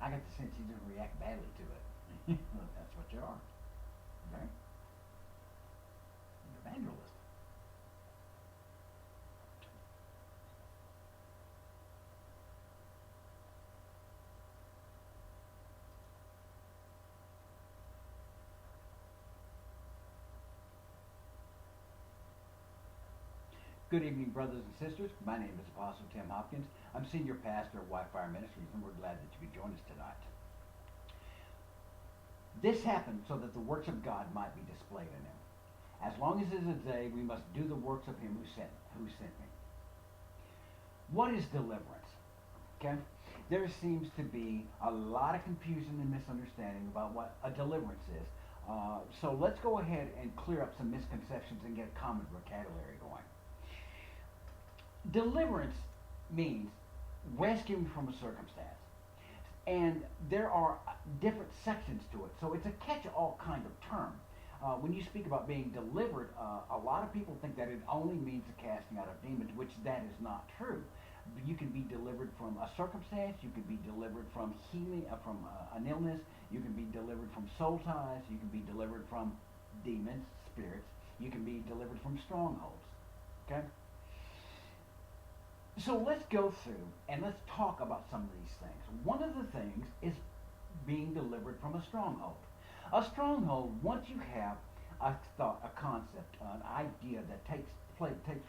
I get the sense you didn't react badly to it. That's what you are. Okay? An evangelist. Good evening, brothers and sisters. My name is Apostle Tim Hopkins. I'm senior pastor of White Fire Ministries, and we're glad that you could join us tonight. This happened so that the works of God might be displayed in him. As long as it is a day, we must do the works of him who sent me. What is deliverance? Okay? There seems to be a lot of confusion and misunderstanding about what a deliverance is. So let's go ahead and clear up some misconceptions and get a common vocabulary going. Deliverance means rescuing from a circumstance. And there are different sections to it. So it's a catch-all kind of term. When you speak about being delivered, a lot of people think that it only means the casting out of demons, which that is not true. You can be delivered from a circumstance. You can be delivered from healing, from an illness. You can be delivered from soul ties. You can be delivered from demons, spirits. You can be delivered from strongholds. Okay? So let's go through and let's talk about some of these things. One of the things is being delivered from a stronghold. A stronghold, once you have a thought, a concept, an idea that takes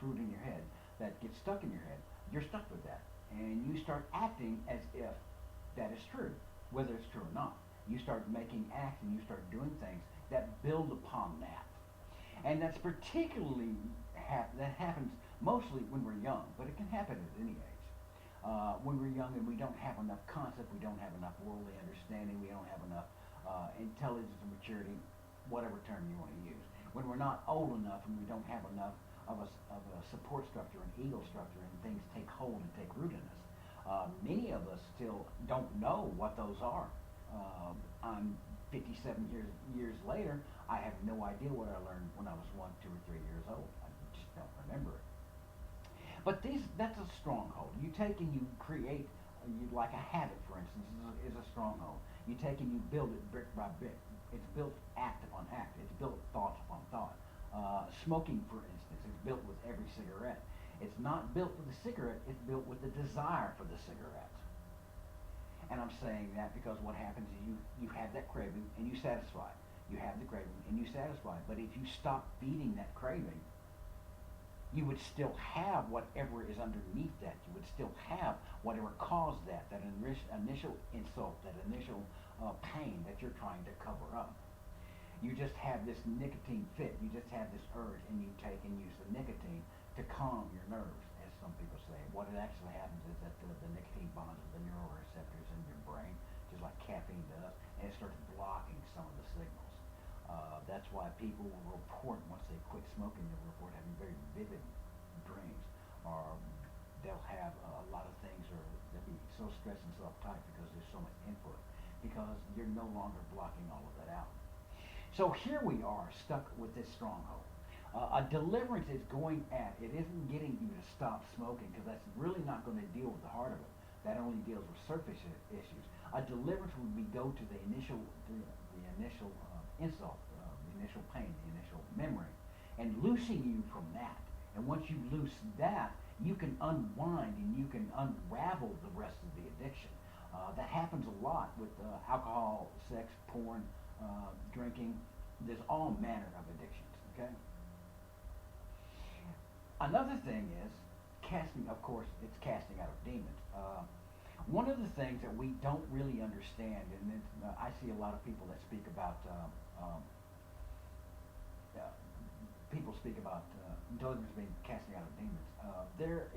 root in your head, that gets stuck in your head, you're stuck with that. And you start acting as if that is true, whether it's true or not. You start making acts and you start doing things that build upon that. And that's particularly that happens mostly when we're young, but it can happen at any age. When we're young and we don't have enough concept, we don't have enough worldly understanding, we don't have enough intelligence and maturity, whatever term you want to use. When we're not old enough and we don't have enough of a support structure, an ego structure, and things take hold and take root in us. Many of us still don't know what those are. I'm 57 years later. I have no idea what I learned when I was 1, 2, or 3 years old. I just don't remember it. But that's a stronghold. You take and you create, like a habit, for instance, is a stronghold. You take and you build it brick by brick. It's built act upon act. It's built thought upon thought. Smoking, for instance, is built with every cigarette. It's not built with the cigarette. It's built with the desire for the cigarette. And I'm saying that because what happens is you have that craving and you satisfy. You have the craving and you satisfy. But if you stop feeding that craving, you would still have whatever is underneath that. You would still have whatever caused that initial insult, that initial pain that you're trying to cover up. You just have this nicotine fit. You just have this urge, and you take and use the nicotine to calm your nerves, as some people say. What it actually happens is that the nicotine bonds with the neuroreceptors in your brain, just like caffeine does, and it starts blocking some of the signals. That's why people will report once they quit smoking, they'll report having very vivid dreams, or they'll have a lot of things, or they'll be so stressed and so uptight because there's so much input, because you're no longer blocking all of that out. So here we are stuck with this stronghold. A deliverance is going at, it isn't getting you to stop smoking, because that's really not going to deal with the heart of it. That only deals with surface issues. A deliverance would be go to the initial insult, the initial pain, the initial memory, and loosing you from that. And once you loose that, you can unwind and you can unravel the rest of the addiction. That happens a lot with alcohol, sex, porn, drinking. There's all manner of addictions. Okay. Another thing is casting. Of course, it's casting out of demons. One of the things that we don't really understand, and I see a lot of people that speak about people speak about deliverance being casting out of demons.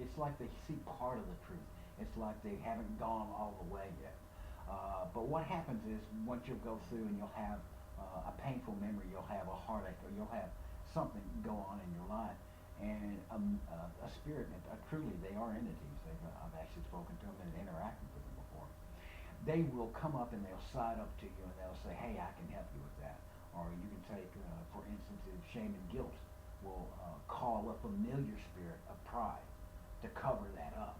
It's like they see part of the truth. It's like they haven't gone all the way yet. But what happens is once you'll go through and you'll have a painful memory, you'll have a heartache, or you'll have something go on in your life, and a spirit, truly they are entities. I've actually spoken to them and interacted with them before. They will come up and they'll side up to you and they'll say, "Hey, I can help you with that." Or you can take, for instance, if shame and guilt will call a familiar spirit of pride to cover that up.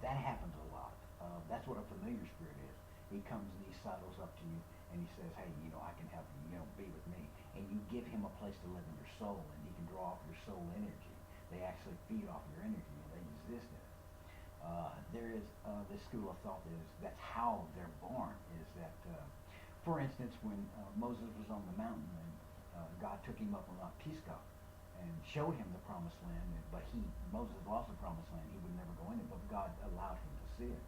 That happens a lot. That's what a familiar spirit is. He comes and he sidles up to you and he says, hey, I can help you, be with me. And you give him a place to live in your soul, and he can draw off your soul energy. They actually feed off your energy, and they exist in it. There is this school of thought is that's how they're born. Is that, for instance, when Moses was on the mountain and God took him up on Mount Pisgah and showed him the promised land, but Moses lost the promised land. He would never go in it, but God allowed him to see it.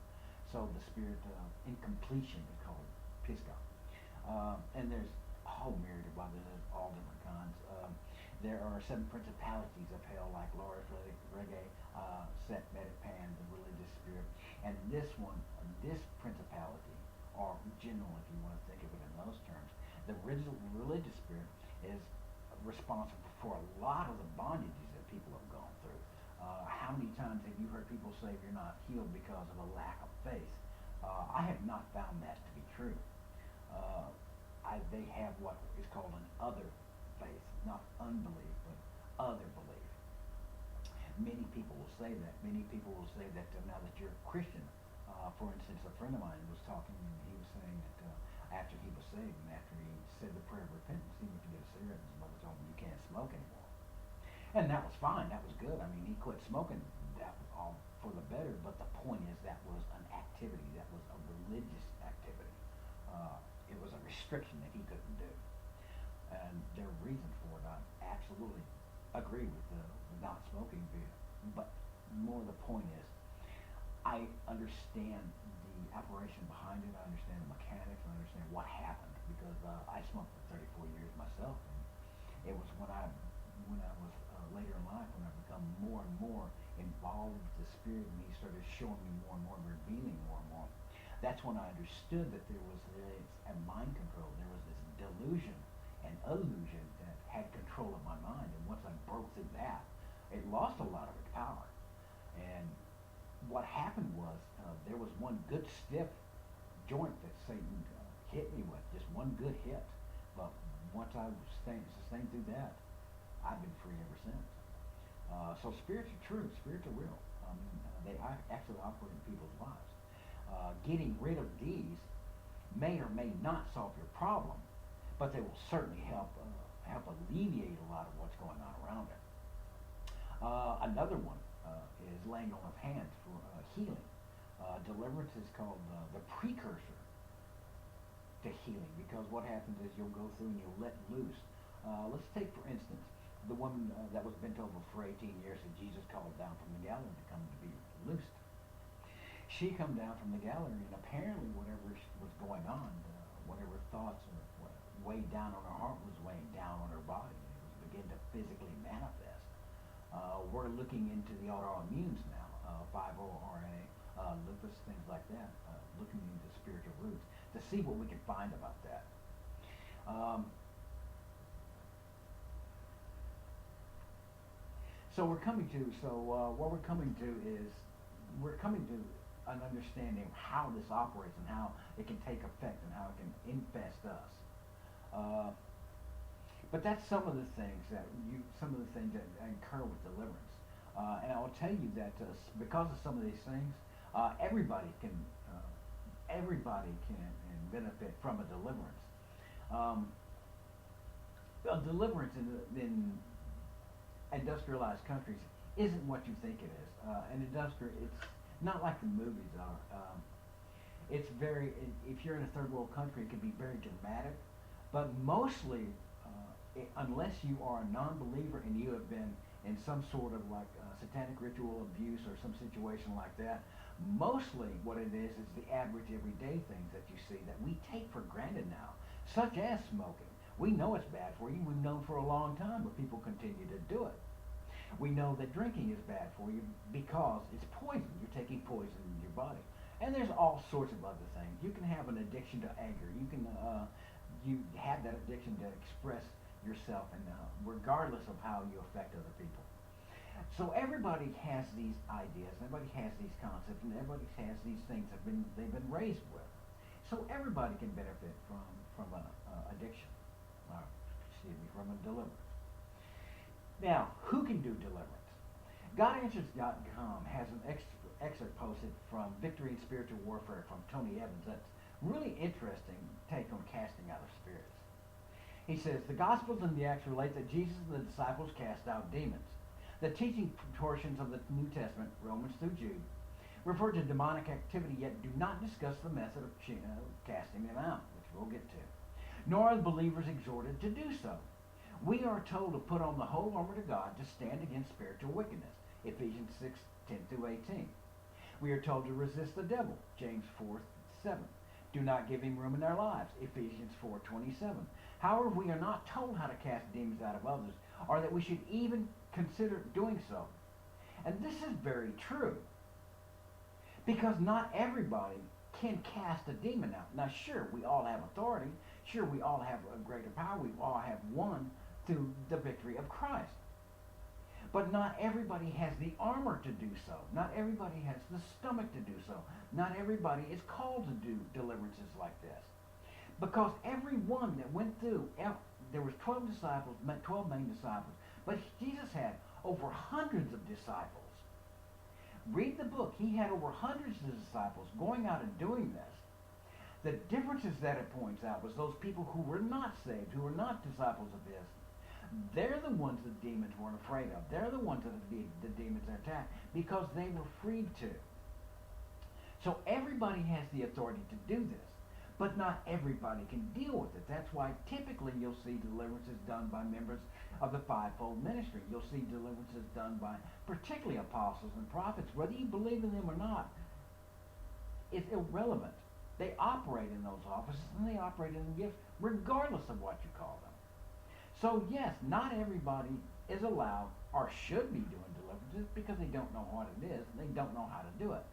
So the spirit incompletion is called Pisgah. And there's a whole myriad of others, there's all different kinds. There are seven principalities of hell, like Laura's Reggae, Set, Medet, Pan, the religious spirit. And this one, this principality, or general, if you want to think of it in those terms, the religious spirit is responsible for a lot of the bondages that people have gone through. How many times have you heard people say you're not healed because of a lack of faith? I have not found that to be true. They have what is called an other faith, not unbelief, but other belief. Many people will say that. Many people will say that now that you're a Christian, for instance, a friend of mine was talking and he was saying that after he was saved and after he said the prayer of repentance, he went to get a cigarette and his mother told him you can't smoke anymore. And that was fine. That was good. I mean, he quit smoking. That was all for the better. But the point is that was an activity. That was a religious activity. It was a restriction that he couldn't do. And there are reasons for it. I absolutely agree with the not smoking view. But more the point is, I understand the operation behind it. I understand the mechanics. I understand what happened because I smoked for 34 years myself. And it was when I was later in life when I become more and more involved with the spirit and he started showing me more and more, revealing more and more. That's when I understood that there was a mind control. There was this delusion and illusion that had control of my mind. And once I broke through that, it lost a lot of its power. And what happened was there was one good stiff joint that Satan hit me with, just one good hit. But once I sustained through that, I've been free ever since. So spirits are true, spirits are real. They actually operate in people's lives. Getting rid of these may or may not solve your problem, but they will certainly help alleviate a lot of what's going on around it. Another one is laying on of hands for healing. Deliverance is called the precursor to healing because what happens is you'll go through and you'll let loose. Let's take, for instance, the woman that was bent over for 18 years that Jesus called down from the gallery to come to be loosed. She come down from the gallery and apparently whatever was going on, whatever thoughts or weighed down on her heart was weighing down on her body. And it was begin to physically manifest. We're looking into the autoimmunes now, 5-RNA, lupus, things like that, looking into spiritual roots to see what we can find about that. What we're coming to is we're coming to an understanding of how this operates and how it can take effect and how it can infest us. But that's some of the things that occur with deliverance. And I will tell you that because of some of these things, everybody can benefit from a deliverance. A deliverance in industrialized countries isn't what you think it is. It's not like the movies are. If you're in a third world country, it can be very dramatic, but mostly, unless you are a non-believer and you have been in some sort of like satanic ritual abuse or some situation like that, mostly what it is the average everyday things that you see that we take for granted now, such as smoking. We know it's bad for you. We've known for a long time, but people continue to do it. We know that drinking is bad for you because it's poison. You're taking poison in your body. And there's all sorts of other things. You can have an addiction to anger. You have that addiction to express yourself, and regardless of how you affect other people. So everybody has these ideas, everybody has these concepts, and everybody has these things they've been raised with. So everybody can benefit from an addiction, from a deliverance. Now, who can do deliverance? GodAnswers.com has an excerpt posted from Victory in Spiritual Warfare from Tony Evans. That's Really interesting take on casting out of spirits. He says, the Gospels and the Acts relate that Jesus and the disciples cast out demons. The teaching portions of the New Testament, Romans through Jude, refer to demonic activity yet do not discuss the method of casting them out, which we'll get to. Nor are the believers exhorted to do so. We are told to put on the whole armor of God to stand against spiritual wickedness, Ephesians 6:10 through 18. We are told to resist the devil, James 4:7. Do not give him room in our lives, Ephesians 4:27. However, we are not told how to cast demons out of others, or that we should even consider doing so. And this is very true, because not everybody can cast a demon out. Now, sure, we all have authority. Sure, we all have a greater power. We all have won through the victory of Christ. But not everybody has the armor to do so. Not everybody has the stomach to do so. Not everybody is called to do deliverances like this. Because every one that went through, there was 12 disciples, 12 main disciples, but Jesus had over hundreds of disciples. Read the book. He had over hundreds of disciples going out and doing this. The differences that it points out was those people who were not saved, who were not disciples of his. They're the ones the demons weren't afraid of. They're the ones that the demons attacked because they were freed to. So everybody has the authority to do this, but not everybody can deal with it. That's why typically you'll see deliverances done by members of the fivefold ministry. You'll see deliverances done by particularly apostles and prophets. Whether you believe in them or not, it's irrelevant. They operate in those offices and they operate in the gifts regardless of what you call them. So yes, not everybody is allowed or should be doing deliverances because they don't know what it is and they don't know how to do it.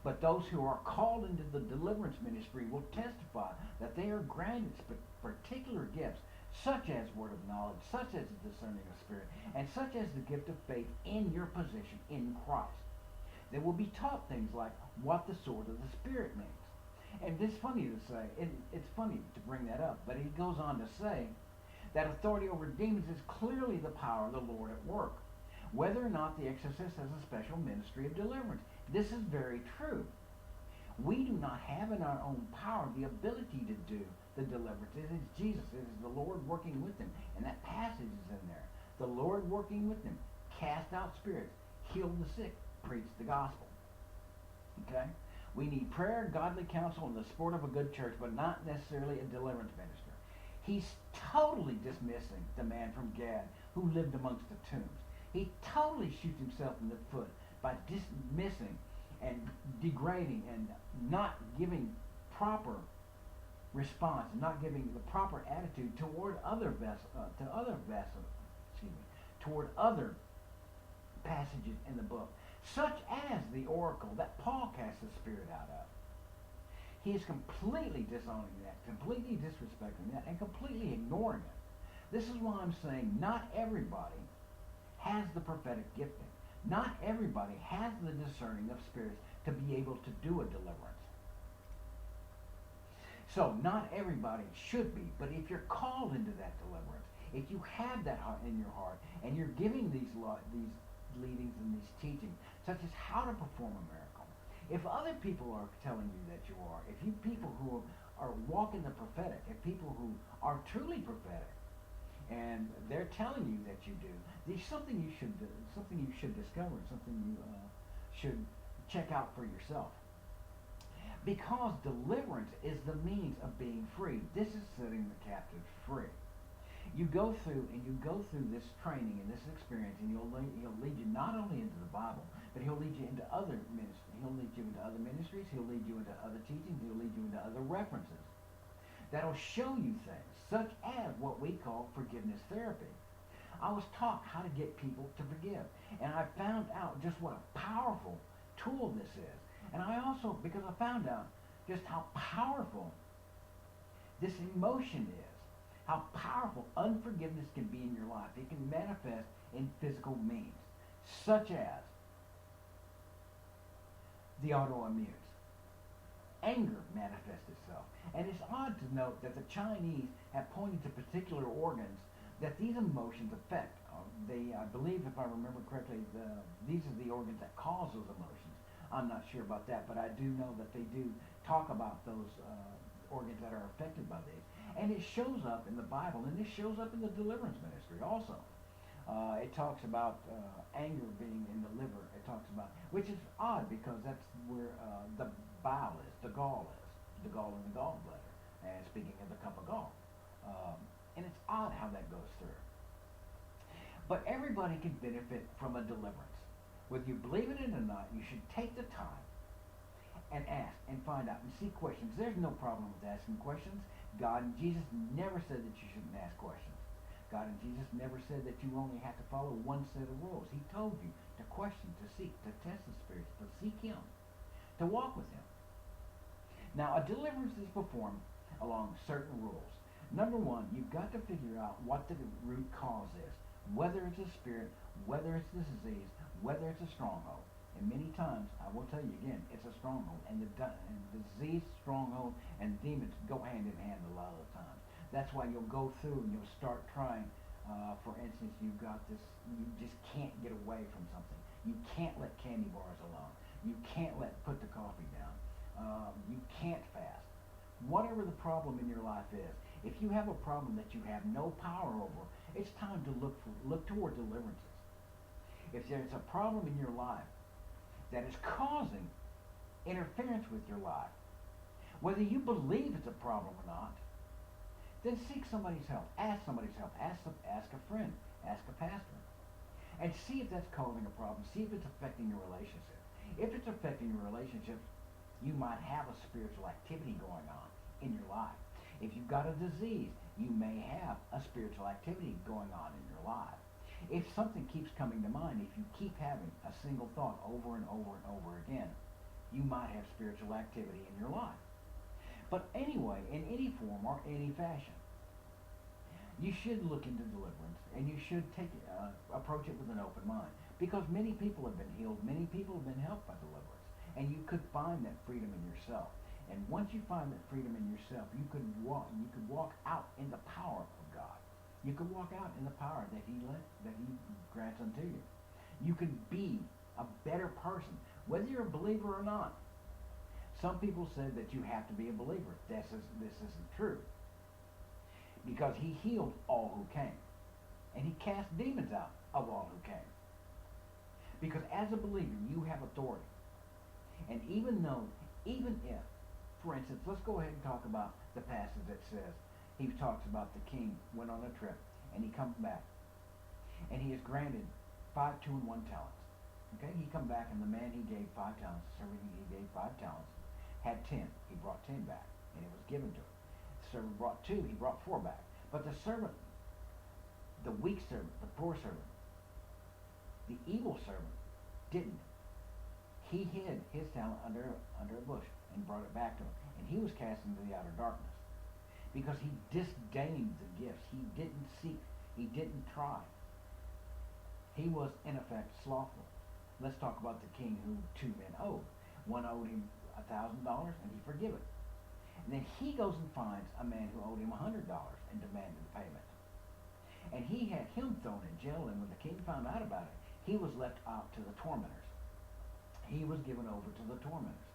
But those who are called into the deliverance ministry will testify that they are granted particular gifts, such as word of knowledge, such as the discerning of spirit, and such as the gift of faith in your position in Christ. They will be taught things like what the sword of the Spirit means. And it's funny to say, it's funny to bring that up, but he goes on to say that authority over demons is clearly the power of the Lord at work, whether or not the exorcist has a special ministry of deliverance. This is very true. We do not have in our own power the ability to do the deliverance. It is Jesus. It is the Lord working with him. And that passage is in there. The Lord working with him. Cast out spirits. Heal the sick. Preach the gospel. Okay? We need prayer, godly counsel, and the support of a good church, but not necessarily a deliverance minister. He's totally dismissing the man from Gad who lived amongst the tombs. He totally shoots himself in the foot by dismissing and degrading and not giving proper response, and not giving the proper attitude toward toward other passages in the book, such as the oracle that Paul cast the spirit out of. He is completely disowning that, completely disrespecting that, and completely ignoring it. This is why I'm saying not everybody has the prophetic gifting. Not everybody has the discerning of spirits to be able to do a deliverance. So not everybody should be, but if you're called into that deliverance, if you have that in your heart, and you're giving these leadings and these teachings, such as how to perform a miracle, if other people are telling you that you are, if you people who are walking the prophetic, if people who are truly prophetic, and they're telling you that you do, there's something you should do, something you should discover, something you should check out for yourself. Because deliverance is the means of being free. This is setting the captives free. You go through this training and this experience, and he'll lead you not only into the Bible, but he'll lead you into other ministries. He'll lead you into other ministries. He'll lead you into other teachings. He'll lead you into other references that'll show you things, such as what we call forgiveness therapy. I was taught how to get people to forgive, and I found out just what a powerful tool this is. And I also, because I found out just how powerful this emotion is, how powerful unforgiveness can be in your life. It can manifest in physical means, such as the autoimmunes. Anger manifests itself. And it's odd to note that the Chinese have pointed to particular organs that these emotions affect. I believe, if I remember correctly, these are the organs that cause those emotions. I'm not sure about that, but I do know that they do talk about those organs that are affected by these. And it shows up in the Bible, and this shows up in the deliverance ministry also. It talks about anger being in the liver. It talks about, which is odd because that's where the bile is, the gall in the gallbladder. And speaking of the cup of gall, and it's odd how that goes through. But everybody can benefit from a deliverance. Whether you believe in it or not, you should take the time and ask and find out and see questions. There's no problem with asking questions. God and Jesus never said that you shouldn't ask questions. God and Jesus never said that you only have to follow one set of rules. He told you to question, to seek, to test the spirits, to seek Him, to walk with Him. Now, a deliverance is performed along certain rules. Number one, you've got to figure out what the root cause is. Whether it's a spirit, whether it's a disease, whether it's a stronghold. And many times, I will tell you again, it's a stronghold. And the disease, stronghold, and demons go hand in hand a lot of the times. That's why you'll go through and you'll start trying. For instance, you've got this, you just can't get away from something. You can't let candy bars alone. You can't put the coffee down. You can't fast. Whatever the problem in your life is, if you have a problem that you have no power over, it's time to look toward deliverances. If there's a problem in your life that is causing interference with your life, whether you believe it's a problem or not, then seek somebody's help. Ask somebody's help. Ask a friend. Ask a pastor. And see if that's causing a problem. See if it's affecting your relationship. If it's affecting your relationships, you might have a spiritual activity going on in your life. If you've got a disease, you may have a spiritual activity going on in your life. If something keeps coming to mind, if you keep having a single thought over and over and over again, you might have spiritual activity in your life. But anyway, in any form or any fashion, you should look into deliverance, and you should approach it with an open mind, because many people have been healed, many people have been helped by deliverance, and you could find that freedom in yourself. And once you find that freedom in yourself, you could walk out in the power of God. You could walk out in the power that He grants unto you. You could be a better person, whether you're a believer or not. Some people said that you have to be a believer. This isn't true. Because He healed all who came. And He cast demons out of all who came. Because as a believer, you have authority. And even if, for instance, let's go ahead and talk about the passage that says, he talks about the king went on a trip, and he comes back. And he is granted 5, 2, and 1 talents. Okay, he come back, and the man he gave 5 talents, the servant he gave 5 talents, had 10. He brought 10 back, and it was given to him. The servant brought 2, he brought 4 back. But the servant, the weak servant, the poor servant, the evil servant, didn't. He hid his talent under a bush and brought it back to him. And he was cast into the outer darkness. Because he disdained the gifts. He didn't seek. He didn't try. He was, in effect, slothful. Let's talk about the king who 2 men owed. One owed him $1,000, and he forgave it. And then he goes and finds a man who owed him $100 and demanded payment. And he had him thrown in jail, and when the king found out about it, he was left out to the tormentors. He was given over to the tormentors.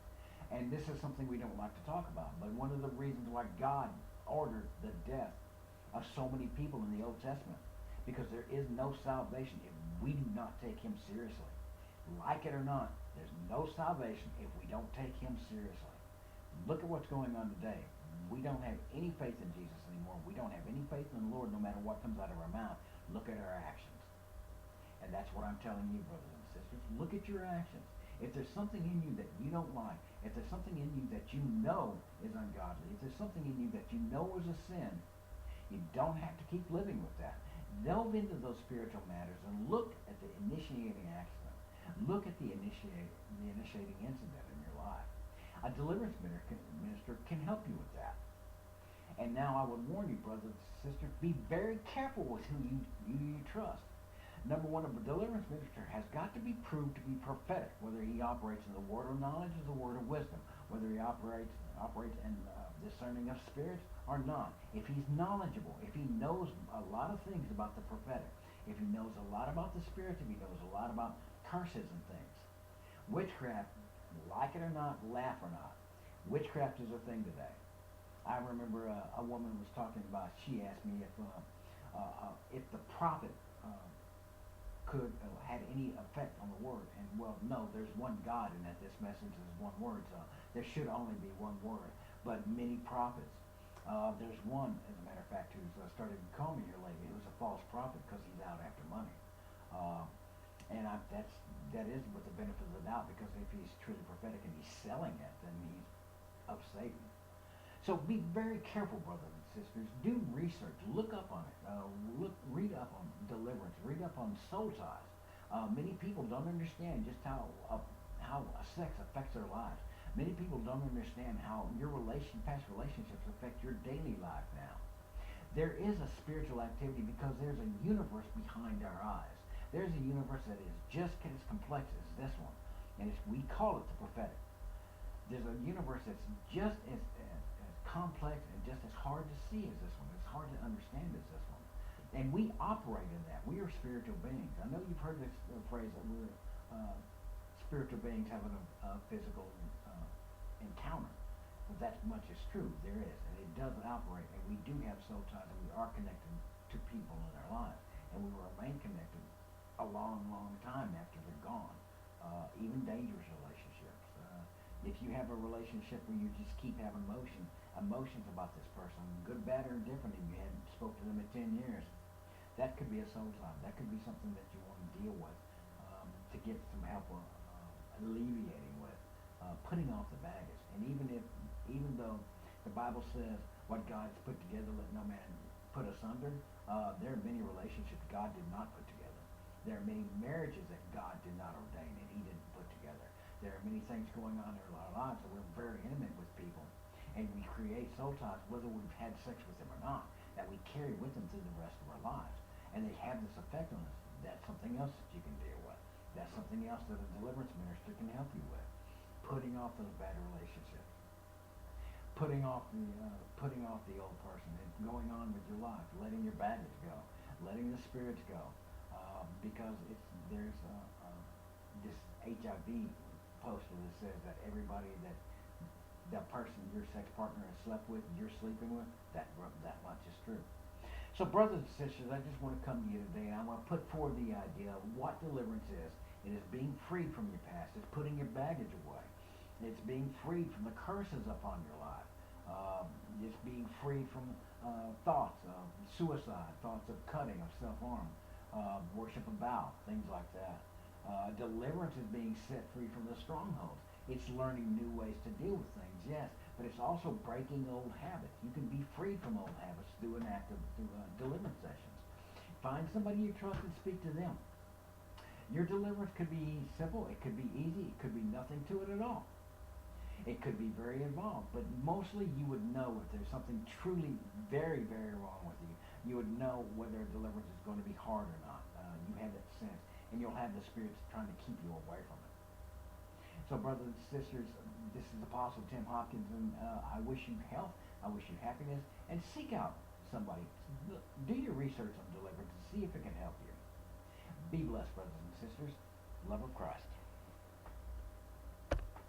And this is something we don't like to talk about, but one of the reasons why God ordered the death of so many people in the Old Testament, because there is no salvation if we do not take Him seriously. Like it or not, there's no salvation if we don't take Him seriously. Look at what's going on today. We don't have any faith in Jesus anymore. We don't have any faith in the Lord no matter what comes out of our mouth. Look at our actions. And that's what I'm telling you, brothers and sisters. Look at your actions. If there's something in you that you don't like, if there's something in you that you know is ungodly, if there's something in you that you know is a sin, you don't have to keep living with that. Delve into those spiritual matters and look at the initiating accident. Look at the initiating incident in your life. A deliverance minister can help you with that. And now I would warn you, brothers and sisters, be very careful with who you trust. Number one, a deliverance minister has got to be proved to be prophetic, whether he operates in the word of knowledge or the word of wisdom, whether he operates in discerning of spirits or not. If he's knowledgeable, if he knows a lot of things about the prophetic, if he knows a lot about the spirits, if he knows a lot about curses and things, witchcraft, like it or not, laugh or not, Witchcraft is a thing today. I remember a woman was talking about. She asked me if the prophet could had any effect on the word. And well, no, there's one God, and that this message is one word. So there should only be one word. But many prophets. There's one, as a matter of fact, who's started to call me here lately. Who's a false prophet because he's out after money. Uh, and that is with the benefit of the doubt, because if he's truly prophetic and he's selling it, then he's of Satan. So be very careful, brothers and sisters. Do research. Look up on it. Read up on deliverance. Read up on soul ties. Many people don't understand just how sex affects their lives. Many people don't understand how your past relationships affect your daily life now. There is a spiritual activity because there's a universe behind our eyes. There's a universe that is just as complex as this one, and we call it the prophetic. There's a universe that's just as complex and just as hard to see as this one. It's hard to understand as this one. And we operate in that. We are spiritual beings. I know you've heard this phrase that we're spiritual beings having a physical encounter. But that much is true. There is. And it does operate. And we do have soul ties, and we are connected to people in our lives. And we will remain connected a long, long time after they're gone. Even dangerous relationships. If you have a relationship where you just keep having emotions about this person, good, bad, or indifferent, and you hadn't spoke to them in 10 years, that could be a soul tie. That could be something that you want to deal with, to get some help alleviating with, putting off the baggage. And even though the Bible says what God's put together, let no man put asunder, there are many relationships God did not put together. There are many marriages that God did not ordain and he didn't put together. There are many things going on in our lives that we're very intimate with people, and we create soul ties whether we've had sex with them or not, that we carry with them through the rest of our lives. And they have this effect on us. That's something else that you can deal with. That's something else that a deliverance minister can help you with. Putting off those bad relationships. Putting off the old person and going on with your life. Letting your baggage go. Letting the spirits go. Because there's this HIV poster that says that everybody that person your sex partner has slept with, you're sleeping with, that much is true. So brothers and sisters, I just want to come to you today, and I want to put forward the idea of what deliverance is. It is being freed from your past. It's putting your baggage away. It's being freed from the curses upon your life. It's being freed from thoughts of suicide, thoughts of cutting, of self-harm, worship of Baal, things like that. Deliverance is being set free from the strongholds. It's learning new ways to deal with things, yes, but it's also breaking old habits. You can be freed from old habits through deliverance sessions. Find somebody you trust and speak to them. Your deliverance could be simple, it could be easy, it could be nothing to it at all. It could be very involved, but mostly you would know if there's something truly very, very wrong with you. You would know whether deliverance is going to be hard or not. You have that sense, and you'll have the spirits trying to keep you away from it. So brothers and sisters, this is Apostle Tim Hopkins, and I wish you health, I wish you happiness, and seek out somebody. Do your research on deliverance and see if it can help you. Be blessed, brothers and sisters. Love of Christ.